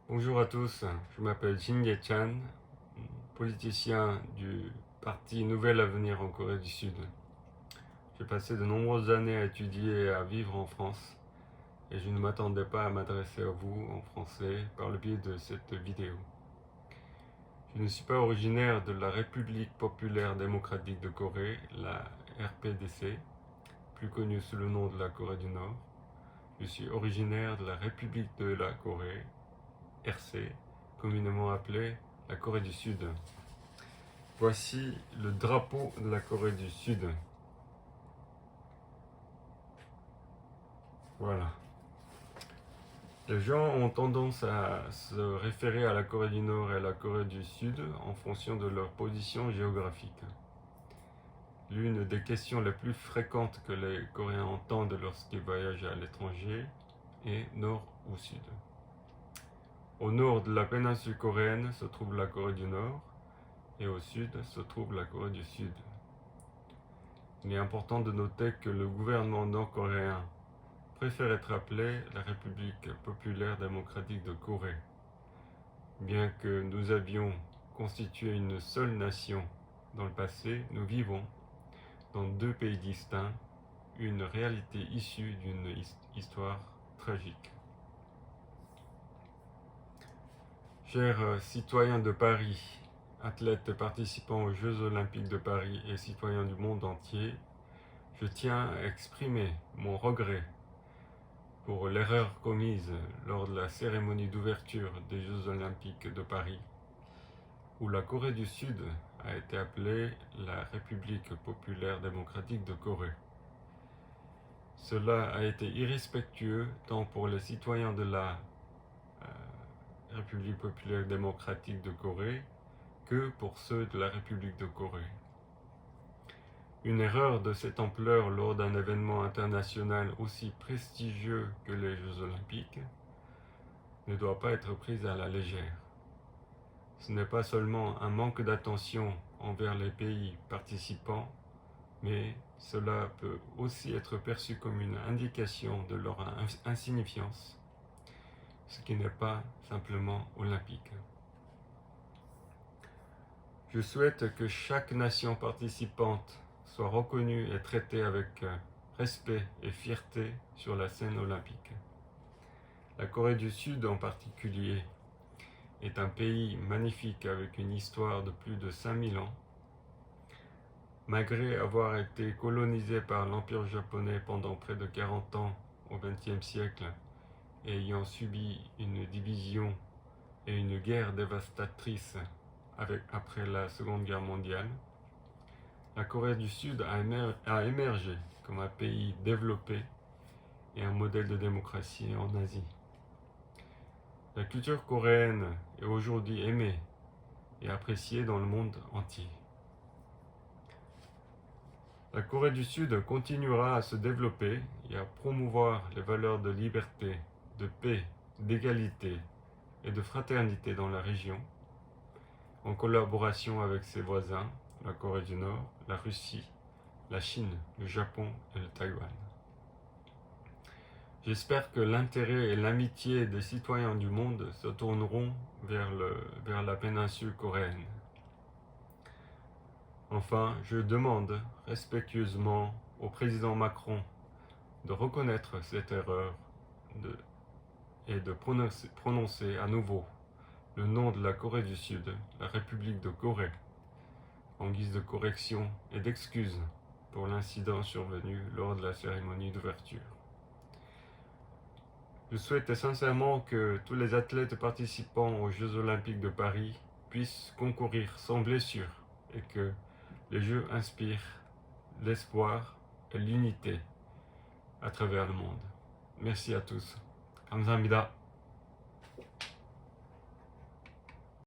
Bonjour à tous, je m'appelle Shin Ye-chan, politicien du parti Nouvel Avenir en Corée du Sud. J'ai passé de nombreuses années à étudier et à vivre en France et je ne m'attendais pas à m'adresser à vous en français par le biais de cette vidéo. Je ne suis pas originaire de la République populaire démocratique de Corée, la RPDC, plus connue sous le nom de la Corée du Nord. Je suis originaire de la République de la Corée, RC, communément appelée la Corée du Sud. Voici le drapeau de la Corée du Sud. Voilà. Les gens ont tendance à se référer à la Corée du Nord et à la Corée du Sud en fonction de leur position géographique. L'une des questions les plus fréquentes que les Coréens entendent lorsqu'ils voyagent à l'étranger est nord ou sud. Au nord de la péninsule coréenne se trouve la Corée du Nord et au sud se trouve la Corée du Sud. Il est important de noter que le gouvernement nord-coréen préfère être appelé la République populaire démocratique de Corée. Bien que nous avions constitué une seule nation dans le passé, nous vivons dans deux pays distincts, une réalité issue d'une histoire tragique. Chers citoyens de Paris, athlètes participant aux Jeux Olympiques de Paris et citoyens du monde entier, je tiens à exprimer mon regret pour l'erreur commise lors de la cérémonie d'ouverture des Jeux Olympiques de Paris, où la Corée du Sud a été appelée la République populaire démocratique de Corée. Cela a été irrespectueux tant pour les citoyens de la République populaire démocratique de Corée que pour ceux de la République de Corée. Une erreur de cette ampleur lors d'un événement international aussi prestigieux que les Jeux Olympiques ne doit pas être prise à la légère. Ce n'est pas seulement un manque d'attention envers les pays participants, mais cela peut aussi être perçu comme une indication de leur insignifiance, ce qui n'est pas simplement olympique. Je souhaite que chaque nation participante soit reconnue et traitée avec respect et fierté sur la scène olympique. La Corée du Sud en particulier est un pays magnifique avec une histoire de plus de 5000 ans. Malgré avoir été colonisé par l'Empire japonais pendant près de 40 ans au XXe siècle et ayant subi une division et une guerre dévastatrice après la Seconde Guerre mondiale, la Corée du Sud a émergé comme un pays développé et un modèle de démocratie en Asie. La culture coréenne est aujourd'hui aimée et appréciée dans le monde entier. La Corée du Sud continuera à se développer et à promouvoir les valeurs de liberté, de paix, d'égalité et de fraternité dans la région, en collaboration avec ses voisins, la Corée du Nord, la Russie, la Chine, le Japon et le Taïwan. J'espère que l'intérêt et l'amitié des citoyens du monde se tourneront vers la péninsule coréenne. Enfin, je demande respectueusement au président Macron de reconnaître cette erreur et de prononcer à nouveau le nom de la Corée du Sud, la République de Corée, en guise de correction et d'excuse pour l'incident survenu lors de la cérémonie d'ouverture. Je souhaite sincèrement que tous les athlètes participants aux Jeux Olympiques de Paris puissent concourir sans blessure et que les Jeux inspirent l'espoir et l'unité à travers le monde. Merci à tous. 감사합니다.